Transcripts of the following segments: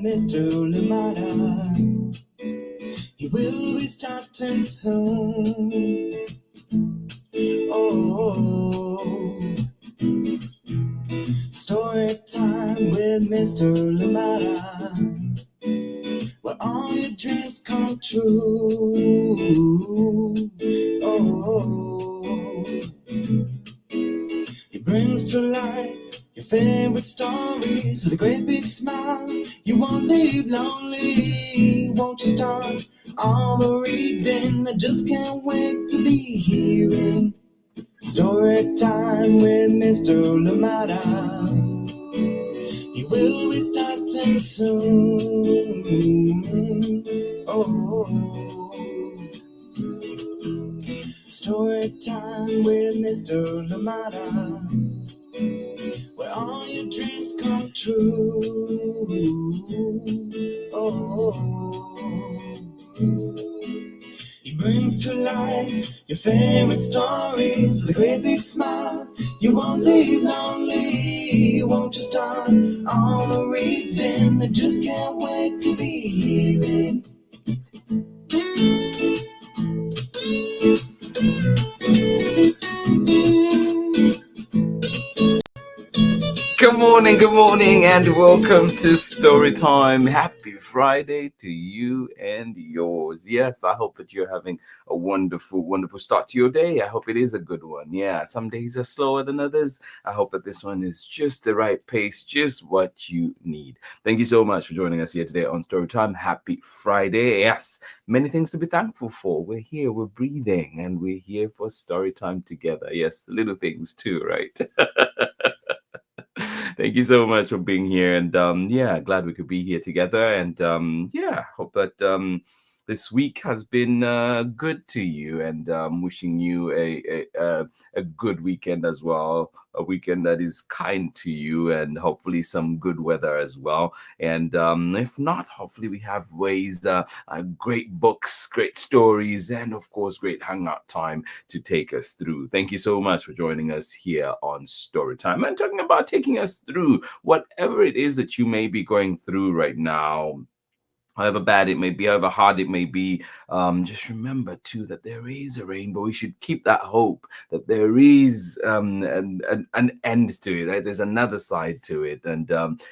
Mr. Limata. He will be starting soon. Oh, story time with Mr. Limata, where all your dreams come true. Oh, he brings to life your favorite stories with a great big smile. You won't leave lonely. Won't you start all the reading? I just can't wait to be hearing story time with Mr. Limata. He will be starting soon. Oh, story time with Mr. Limata, where all your dreams come true. Oh, he brings to life your favorite stories with a great big smile. You won't leave lonely. Won't you start on the reading? I just can't wait to be hearing. Good morning, and welcome to Storytime. Happy Friday to you and yours. Yes, I hope that you're having a wonderful, wonderful start to your day. I hope it is a good one. Yeah, some days are slower than others. I hope that this one is just the right pace, just what you need. Thank you so much for joining us here today on Storytime. Happy Friday. Yes, many things to be thankful for. We're here, we're breathing, and we're here for Storytime together. Yes, little things too, right? Thank you so much for being here, and yeah, glad we could be here together. And yeah, hope that this week has been good to you, and wishing you a good weekend as well. A weekend that is kind to you, and hopefully some good weather as well. And if not, hopefully we have ways, great books, great stories, and of course, great hangout time to take us through. Thank you so much for joining us here on Storytime and talking about taking us through whatever it is that you may be going through right now. However bad it may be, however hard it may be, just remember too that there is a rainbow. We should keep that hope that there is an end to it, right? There's another side to it, and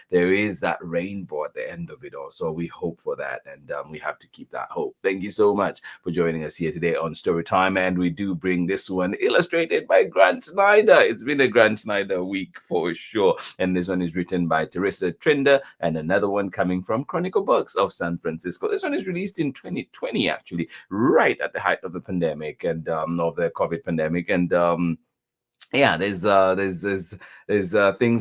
there is that rainbow at the end of it all. So we hope for that, and we have to keep that hope. Thank you so much for joining us here today on Storytime, and we do bring this one illustrated by Grant Snider. It's been a Grant Snider week for sure, and this one is written by THERESA, TRINDER, and another one coming from Chronicle Books of San Francisco. This one is released in 2020, actually, right at the height of the pandemic and of the COVID pandemic. And yeah, there's things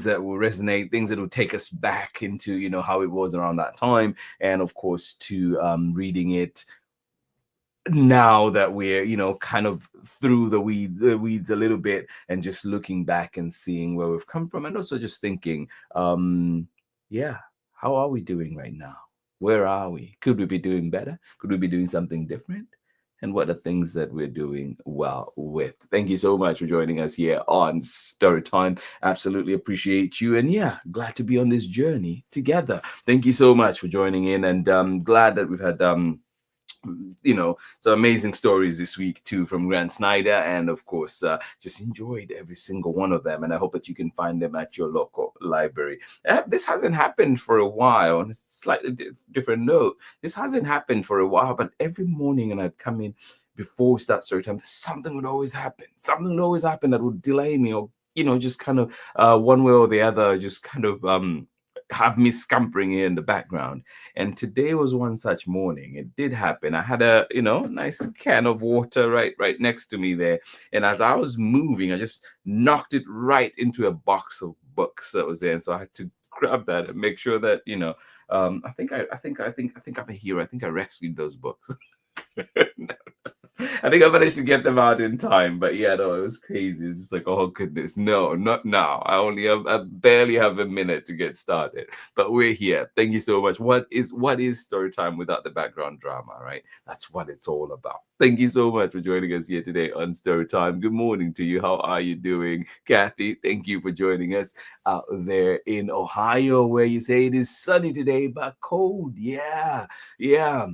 that will resonate, things that will take us back into how it was around that time, and of course to reading it now that we're kind of through the weeds a little bit, and just looking back and seeing where we've come from, and also just thinking, yeah, how are we doing right now? Where are we? Could we be doing better? Could we be doing something different? And what are things that we're doing well with? Thank you so much for joining us here on Storytime. Absolutely appreciate you. And yeah, glad to be on this journey together. Thank you so much for joining in. And glad that we've had some amazing stories this week too from Grant Snider, and of course just enjoyed every single one of them, and I hope that you can find them at your local library. This hasn't happened for a while, and it's a slightly different note. This hasn't happened for a while, but every morning, and I'd come in before we start story time, something would always happen that would delay me, or just kind of one way or the other, just kind of have me scampering in the background. And today was one such morning. It did happen. I had a nice can of water right next to me there, and as I was moving, I just knocked it right into a box of books that was there. And so I had to grab that and make sure that I think I'm a hero. I think I rescued those books. I think I managed to get them out in time, but yeah, no, it was crazy. It's just like, oh goodness, no, not now. I barely have a minute to get started, but we're here. Thank you so much. What is story time without the background drama, right? That's what it's all about. Thank you so much for joining us here today on Story Time. Good morning to you. How are you doing, Kathy? Thank you for joining us out there in Ohio, where you say it is sunny today but cold. Yeah, yeah.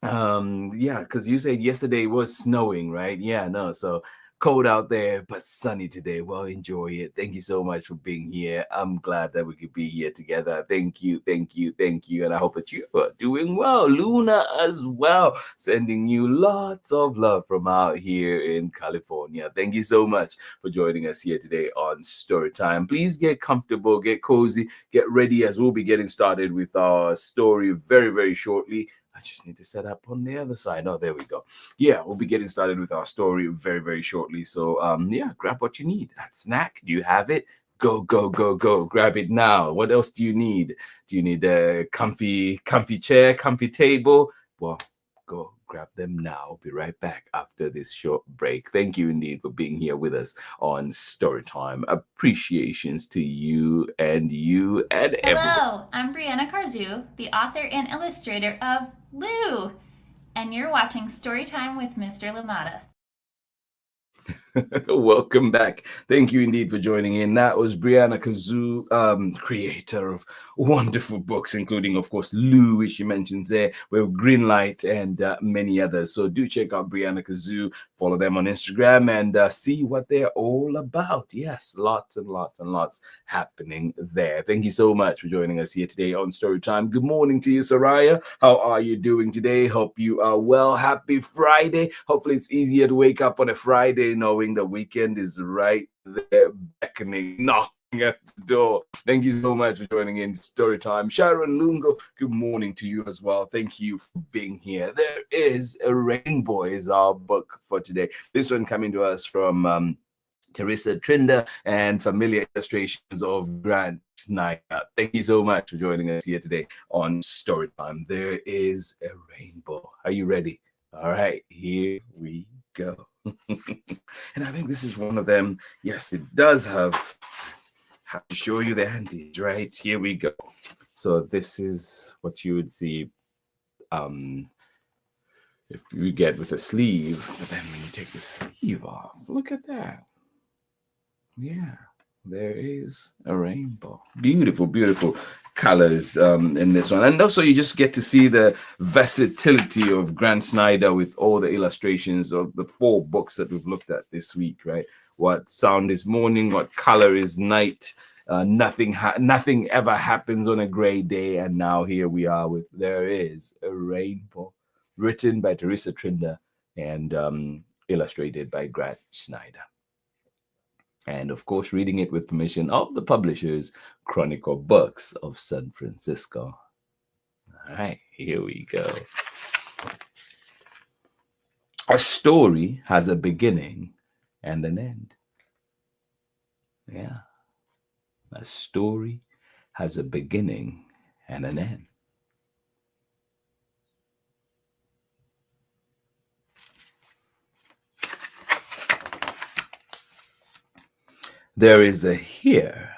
Yeah, because you said yesterday was snowing, right? Yeah, no, so cold out there but sunny today. Well, enjoy it. Thank you so much for being here. I'm glad that we could be here together. Thank you, thank you, thank you. And I hope that you are doing well. Luna as well, sending you lots of love from out here in California. Thank you so much for joining us here today on Story Time. Please get comfortable, get cozy, get ready, as we'll be getting started with our story very, very shortly. I just need to set up on the other side. Oh, there we go. Yeah, we'll be getting started with our story very, very shortly. So, yeah, grab what you need. That snack, do you have it? Go, go, go, go. Grab it now. What else do you need? Do you need a comfy chair, comfy table? Well, go grab them now. I'll be right back after this short break. Thank you indeed for being here with us on Storytime. Appreciations to you and everyone. Hello, I'm Brianna Karzu, the author and illustrator of Lou, and you're watching Storytime with Mr. Limata. Welcome back. Thank you indeed for joining in. That was Brianna Kazoo, creator of wonderful books, including, of course, Lou, which she mentions there, with Greenlight and many others. So do check out Brianna Kazoo, follow them on Instagram, and see what they're all about. Yes, lots and lots and lots happening there. Thank you so much for joining us here today on Storytime. Good morning to you, Soraya. How are you doing today? Hope you are well. Happy Friday. Hopefully it's easier to wake up on a Friday knowing the weekend is right there, beckoning, knocking at the door. Thank you so much for joining in Storytime. Sharon Lungo, good morning to you as well. Thank you for being here. There is a Rainbow is our book for today. This one coming to us from THERESA, TRINDER, and familiar illustrations of Grant SNIDER. Thank you so much for joining us here today on Storytime. There is a rainbow. Are you ready? All right, here we go. And I think this is one of them. Yes, it does have to show you the handies, right? Here we go. So this is what you would see if you get with a sleeve, but then when you take the sleeve off, look at that. Yeah, there is a rainbow. Beautiful, beautiful colors in this one. And also you just get to see the versatility of Grant SNIDER with all the illustrations of the 4 books that we've looked at this week, right? What sound is morning, what color is night. Nothing ever happens on a gray day. And now here we are with There Is a Rainbow, written by THERESA, TRINDER, and illustrated by Grant SNIDER. And of course, reading it with permission of the publishers, Chronicle Books of San Francisco. All right, here we go. A story has a beginning and an end. Yeah, a story has a beginning and an end. There is a here,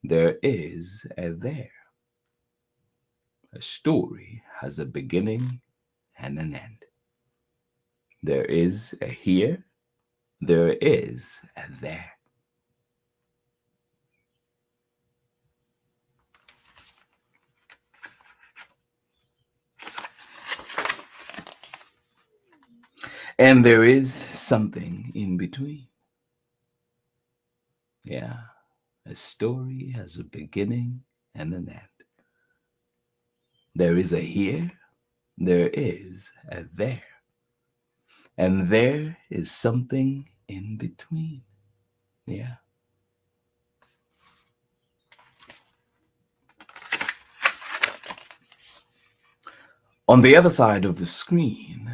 there is a there. A story has a beginning and an end. There is a here, there is a there. And there is something in between. Yeah, a story has a beginning and an end. There is a here, there is a there. And there is something in between. Yeah. On the other side of the screen,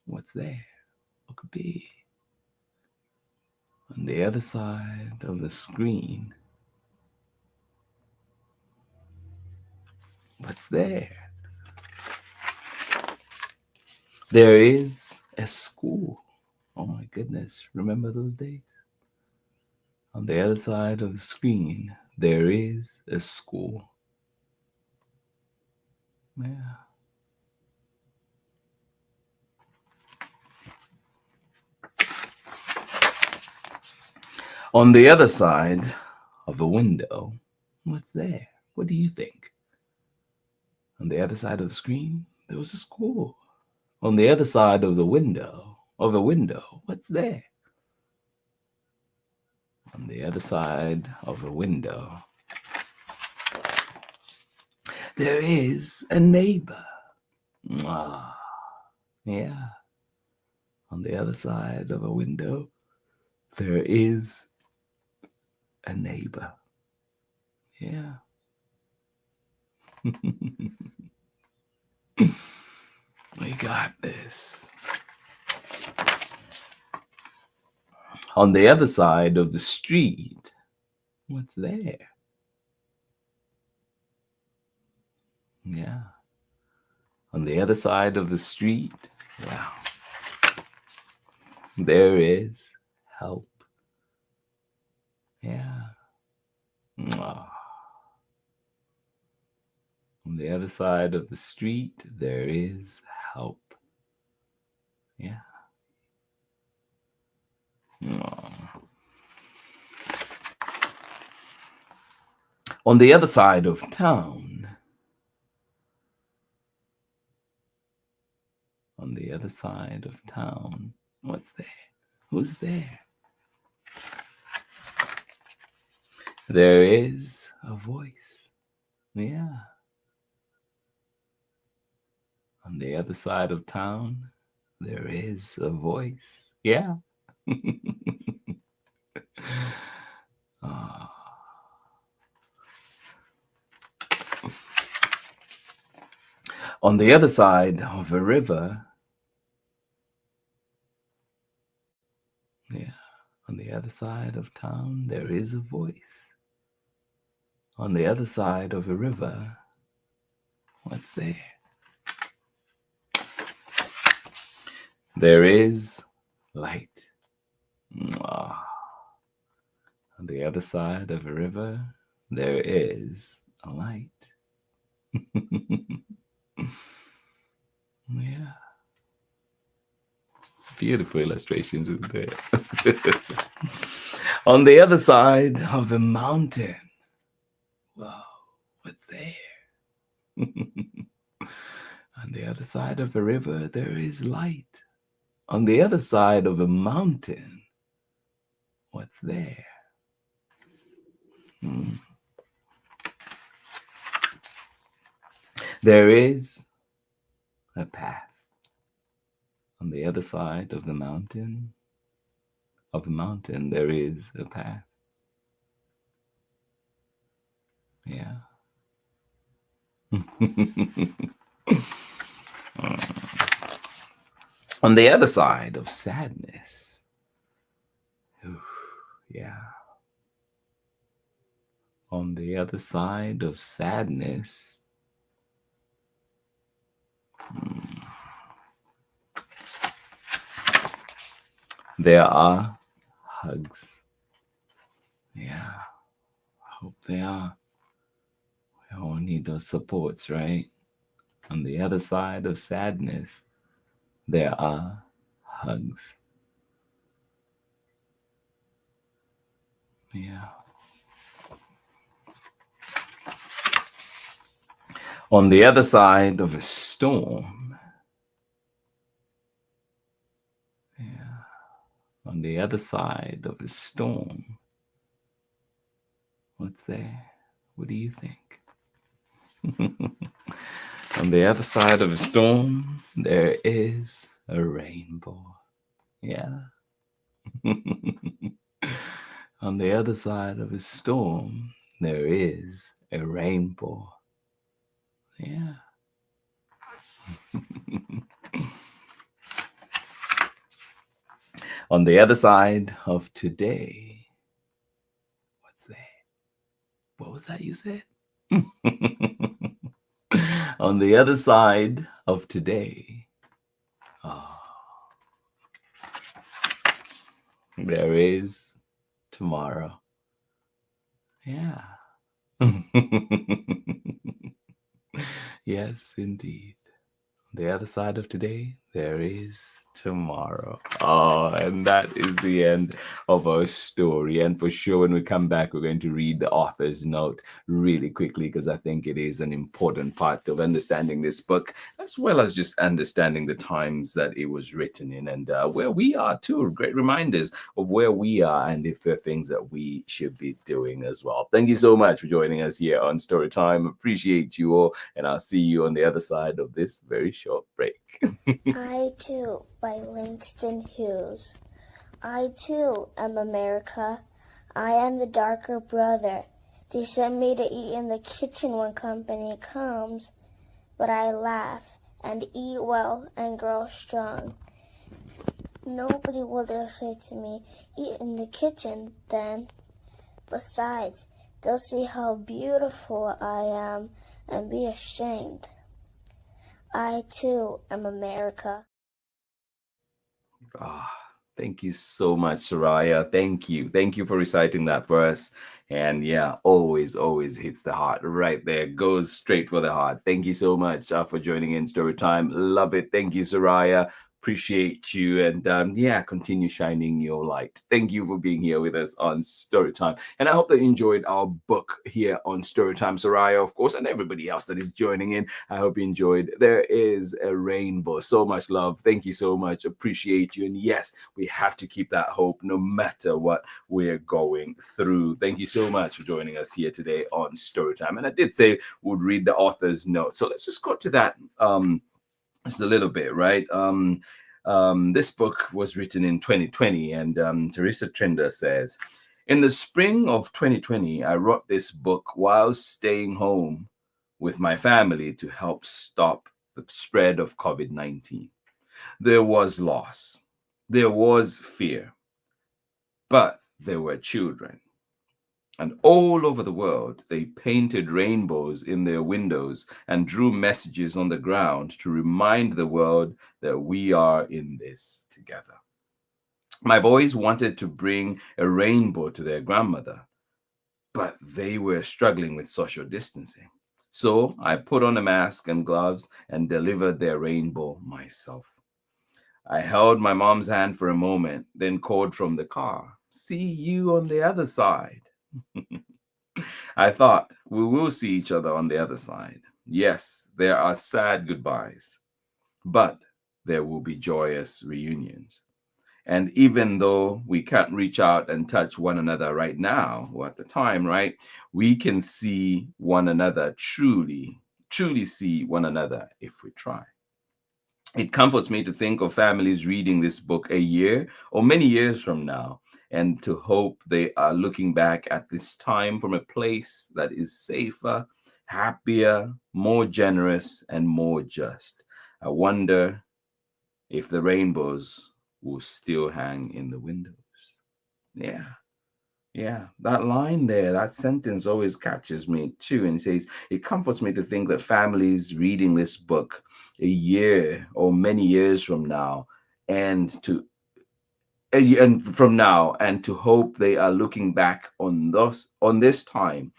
what's there? What could be? On the other side of the screen, what's there? There is a school. Oh my goodness, remember those days? On the other side of the screen, there is a school. Yeah. On the other side of the window, what's there? What do you think? On the other side of the screen, there was a school. On the other side of the window, what's there? On the other side of the window, there is a neighbor. Mwah. Yeah. On the other side of a window, there is a neighbor. Yeah. We got this. On the other side of the street, what's there? Yeah. On the other side of the street, wow, there is help. Yeah. Mwah. On the other side of the street, there is help. Yeah. Mwah. On the other side of town, on the other side of town, what's there? Who's there? There is a voice. Yeah. On the other side of town, there is a voice. Yeah. Ah. On the other side of a river, yeah, on the other side of town, there is a voice. On the other side of a river, what's there? There is light. Mwah. On the other side of a river, there is a light. Yeah. Beautiful illustrations, isn't there? On the other side of a mountain, wow, what's there? On the other side of a river, there is light. On the other side of a mountain, what's there? There is a path. On the other side of the mountain, there is a path. Yeah. On the other side of sadness, yeah. On the other side of sadness, there are hugs. Yeah, I hope they are. We all need those supports, right? On the other side of sadness, there are hugs. Yeah. On the other side of a storm, yeah. On the other side of a storm, what's there? What do you think? On the other side of a storm, there is a rainbow. Yeah. On the other side of a storm, there is a rainbow. Yeah. On the other side of today, what's there? What was that you said? On the other side of today, oh, There is tomorrow. Yeah. Yes, indeed. On the other side of today, there is tomorrow. Oh, and that is the end of our story. And for sure, when we come back, we're going to read the author's note really quickly because I think it is an important part of understanding this book, as well as just understanding the times that it was written in and where we are, too. Great reminders of where we are and if there are things that we should be doing as well. Thank you so much for joining us here on Storytime. Appreciate you all, and I'll see you on the other side of this very short break. I Too by Langston Hughes. I too am America. I am the darker brother. They send me to eat in the kitchen when company comes, but I laugh and eat well and grow strong. Nobody will dare say to me, eat in the kitchen then. Besides, they'll see how beautiful I am and be ashamed. I too am America. Ah, thank you so much, Soraya. Thank you. Thank you for reciting that verse. And yeah, always, always hits the heart right there. Goes straight for the heart. Thank you so much for joining in Storytime. Love it. Thank you, Soraya. Appreciate you. And yeah, continue shining your light. Thank you for being here with us on Storytime. And I hope that you enjoyed our book here on Storytime, Soraya, of course, and everybody else that is joining in. I hope you enjoyed. There is a rainbow. So much love. Thank you so much. Appreciate you. And yes, we have to keep that hope no matter what we're going through. Thank you so much for joining us here today on Storytime. And I did say we'd read the author's note. So let's just go to that just a little bit, right? This book was written in 2020, and THERESA TRINDER says, in the spring of 2020, I wrote this book while staying home with my family to help stop the spread of COVID-19. There was loss, there was fear, but there were children. And all over the world, they painted rainbows in their windows and drew messages on the ground to remind the world that we are in this together. My boys wanted to bring a rainbow to their grandmother, but they were struggling with social distancing. So I put on a mask and gloves and delivered their rainbow myself. I held my mom's hand for a moment, then called from the car, "See you on the other side." I thought we will see each other on the other side. Yes, there are sad goodbyes, but there will be joyous reunions. And even though we can't reach out and touch one another right now, or at the time, right, we can see one another truly, truly see one another if we try. It comforts me to think of families reading this book a year or many years from now, and to hope they are looking back at this time from a place that is safer, happier, more generous, and more just. I wonder if the rainbows will still hang in the windows. Yeah. Yeah, that line there, that sentence always catches me too. And it says, it comforts me to think that families reading this book a year or many years from now, and to and from now, and to hope they are looking back on this time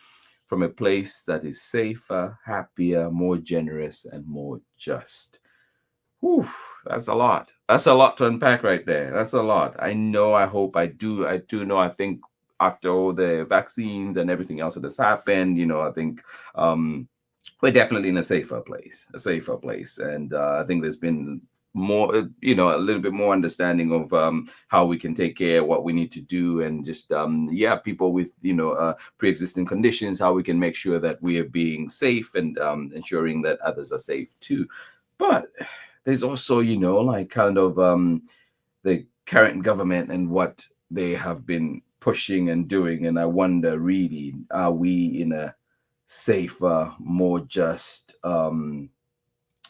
from a place that is safer, happier, more generous, and more just. Whew, that's a lot. That's a lot to unpack right there. That's a lot. I know, I hope, I do know, I think after all the vaccines and everything else that has happened, I think we're definitely in a safer place. And I think there's been more, a little bit more understanding of how we can take care, what we need to do, and just, people with, pre-existing conditions, how we can make sure that we are being safe and ensuring that others are safe too. But there's also, like kind of the current government and what they have been pushing and doing. And I wonder, really, are we in a safer, more just, are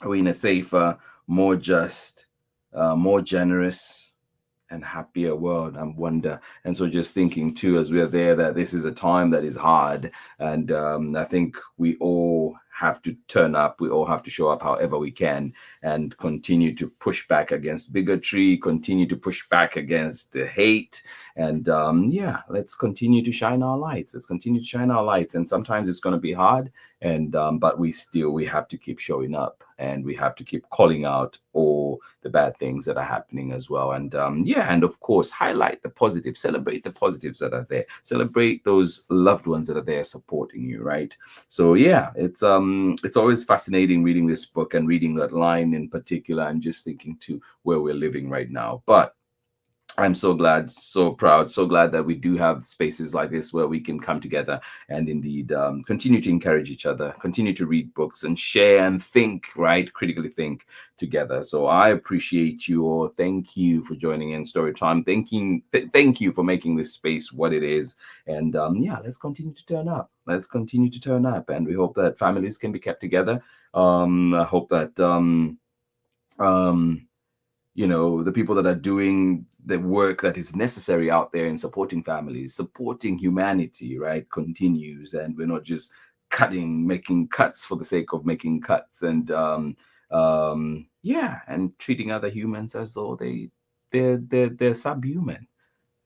we in a safer, more just, more generous and happier world? I wonder. And so just thinking too, as we're there, that this is a time that is hard. And I think we all have to turn up. We all have to show up however we can and continue to push back against bigotry, continue to push back against the hate. And yeah, let's continue to shine our lights. Let's continue to shine our lights. And sometimes it's going to be hard. And but we have to keep showing up, and we have to keep calling out all the bad things that are happening as well. And yeah, and of course, highlight the positives, celebrate the positives that are there, celebrate those loved ones that are there supporting you, right? So yeah, it's always fascinating reading this book and reading that line in particular, and just thinking to where we're living right now. But I'm so glad, so proud, so glad that we do have spaces like this where we can come together and indeed continue to encourage each other, continue to read books and share and think, right? Critically think together. So I appreciate you all. Thank you for joining in Storytime. Thank you for making this space what it is. And yeah, let's continue to turn up. Let's continue to turn up. And we hope that families can be kept together. I hope that you know, the people that are doing the work that is necessary out there in supporting families, supporting humanity, right, continues, and we're not just making cuts for the sake of making cuts, and yeah, and treating other humans as though they're subhuman.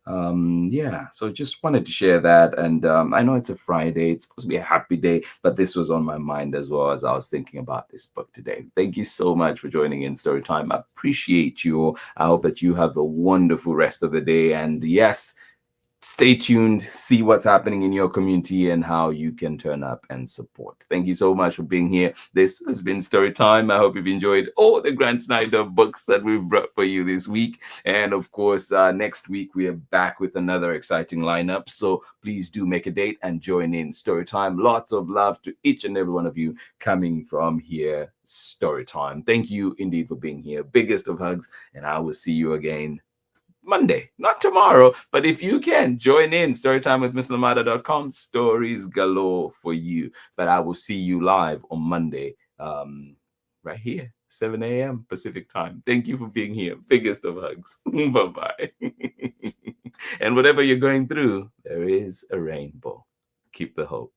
Yeah, so just wanted to share that. And I know it's a Friday, it's supposed to be a happy day, but this was on my mind as well as I was thinking about this book today. Thank you so much for joining in Storytime. I appreciate you all. I hope that you have a wonderful rest of the day, and yes, stay tuned, see what's happening in your community and how you can turn up and support. Thank you so much for being here. This has been Storytime. I hope you've enjoyed all the Grant Snider books that we've brought for you this week. And of course, next week we are back with another exciting lineup. So please do make a date and join in Storytime. Lots of love to each and every one of you coming from here, Storytime. Thank you indeed for being here. Biggest of hugs, and I will see you again Monday, not tomorrow, but if you can, join in Storytime with MissLimata.com. Stories galore for you. But I will see you live on Monday, right here, 7 a.m. Pacific time. Thank you for being here. Biggest of hugs. Bye-bye. And whatever you're going through, there is a rainbow. Keep the hope.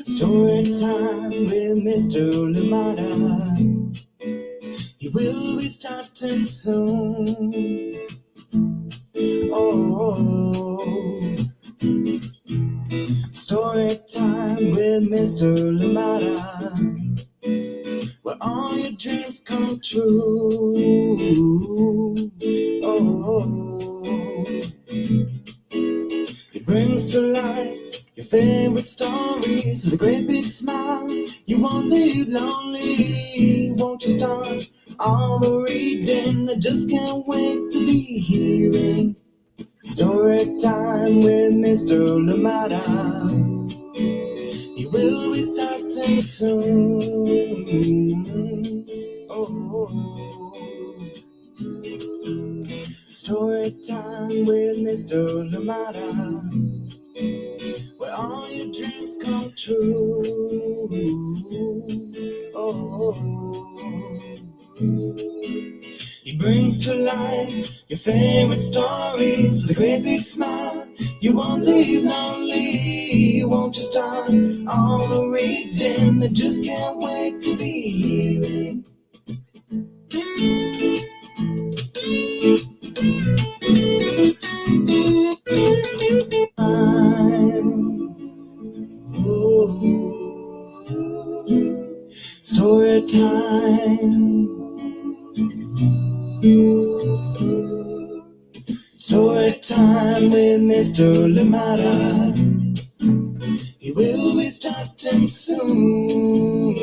Story time with Mr. Limata. He will be starting soon. Oh, story time with Mr. Limata, where all your dreams come true. Oh, he brings to life your favorite stories with a great big smile. You won't leave lonely, won't you start all the reading? I just can't wait to be hearing story time with Mr. Limata. He will be starting soon. Oh, story time with Mr. Limata, where all your dreams come true. Oh, he brings to life your favorite stories with a great big smile. You won't leave lonely, won't you start all the reading? I just can't wait to be hearing. Story time. Story time with Mr. Limata. He will be starting soon.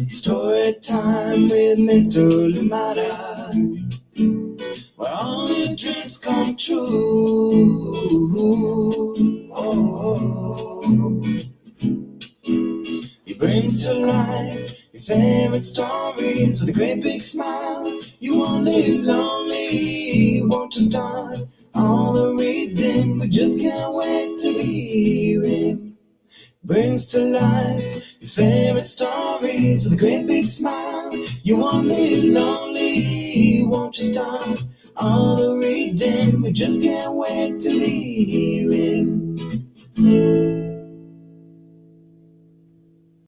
Story time with Mr. Limata, where all your dreams come true. Oh, he brings to life your favorite stories with a great big smile. You won't live lonely, won't you start all the reading? reading. We just can't wait to be hearing. Brings to life your favorite stories with a great big smile. You won't live lonely, won't you start all the reading? We just can't wait to be hearing.